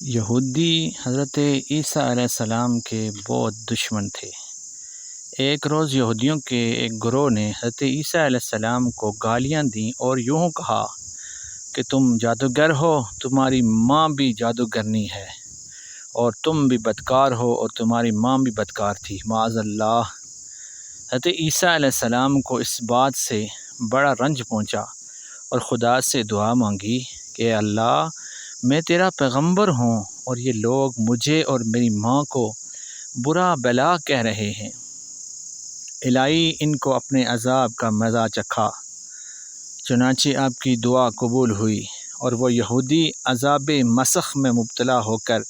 یہودی حضرت عیسیٰ علیہ السلام کے بہت دشمن تھے۔ ایک روز یہودیوں کے ایک گروہ نے حضرت عیسیٰ علیہ السلام کو گالیاں دیں اور یوں کہا کہ تم جادوگر ہو، تمہاری ماں بھی جادوگرنی ہے، اور تم بھی بدکار ہو اور تمہاری ماں بھی بدکار تھی، معاذ اللہ۔ حضرت عیسیٰ علیہ السلام کو اس بات سے بڑا رنج پہنچا اور خدا سے دعا مانگی کہ اے اللہ، میں تیرا پیغمبر ہوں اور یہ لوگ مجھے اور میری ماں کو برا بلا کہہ رہے ہیں، الہی ان کو اپنے عذاب کا مزہ چکھا۔ چنانچہ آپ کی دعا قبول ہوئی اور وہ یہودی عذاب مسخ میں مبتلا ہو کر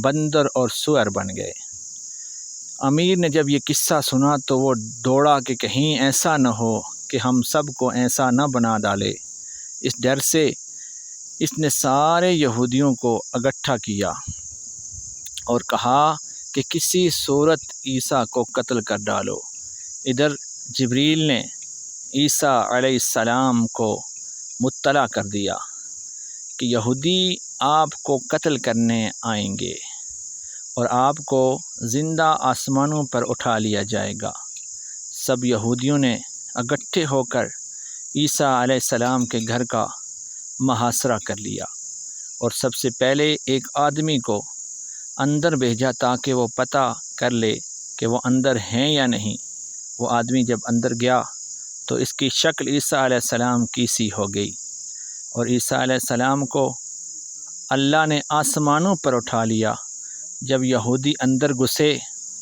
بندر اور سؤر بن گئے۔ امیر نے جب یہ قصہ سنا تو وہ دوڑا کہ کہیں ایسا نہ ہو کہ ہم سب کو ایسا نہ بنا ڈالے۔ اس ڈر سے اس نے سارے یہودیوں کو اکٹھا کیا اور کہا کہ کسی صورت عیسیٰ کو قتل کر ڈالو۔ ادھر جبریل نے عیسیٰ علیہ السلام کو مطلع کر دیا کہ یہودی آپ کو قتل کرنے آئیں گے اور آپ کو زندہ آسمانوں پر اٹھا لیا جائے گا۔ سب یہودیوں نے اکٹھے ہو کر عیسیٰ علیہ السلام کے گھر کا محاصرہ کر لیا اور سب سے پہلے ایک آدمی کو اندر بھیجا تاکہ وہ پتہ کر لے کہ وہ اندر ہیں یا نہیں۔ وہ آدمی جب اندر گیا تو اس کی شکل عیسیٰ علیہ السلام کی سی ہو گئی، اور عیسیٰ علیہ السلام کو اللہ نے آسمانوں پر اٹھا لیا۔ جب یہودی اندر گھسے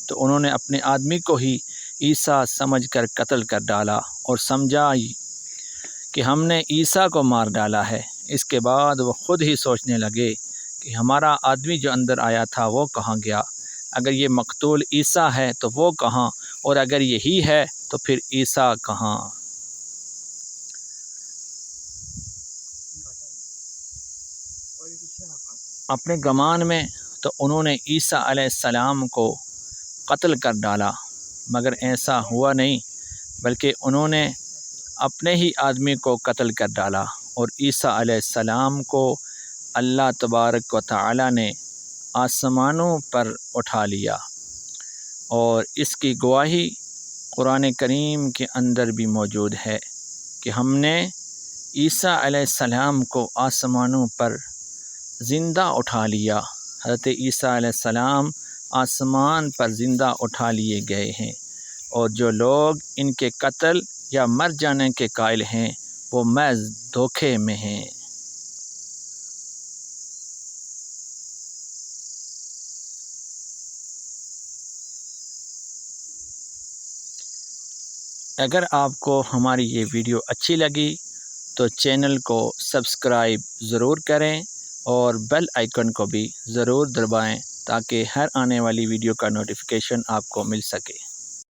تو انہوں نے اپنے آدمی کو ہی عیسیٰ سمجھ کر قتل کر ڈالا اور سمجھا کہ ہم نے عیسیٰ کو مار ڈالا ہے۔ اس کے بعد وہ خود ہی سوچنے لگے کہ ہمارا آدمی جو اندر آیا تھا وہ کہاں گیا؟ اگر یہ مقتول عیسیٰ ہے تو وہ کہاں، اور اگر یہی ہے تو پھر عیسیٰ کہاں؟ اپنے گمان میں تو انہوں نے عیسیٰ علیہ السلام کو قتل کر ڈالا، مگر ایسا ہوا نہیں، بلکہ انہوں نے اپنے ہی آدمی کو قتل کر ڈالا، اور عیسیٰ علیہ السلام کو اللہ تبارک و تعالی نے آسمانوں پر اٹھا لیا، اور اس کی گواہی قرآن کریم کے اندر بھی موجود ہے کہ ہم نے عیسیٰ علیہ السلام کو آسمانوں پر زندہ اٹھا لیا۔ حضرت عیسیٰ علیہ السلام آسمان پر زندہ اٹھا لیے گئے ہیں، اور جو لوگ ان کے قتل یا مر جانے کے قائل ہیں وہ محض دھوکے میں ہیں۔ اگر آپ کو ہماری یہ ویڈیو اچھی لگی تو چینل کو سبسکرائب ضرور کریں اور بیل آئیکن کو بھی ضرور دبائیں تاکہ ہر آنے والی ویڈیو کا نوٹیفیکیشن آپ کو مل سکے۔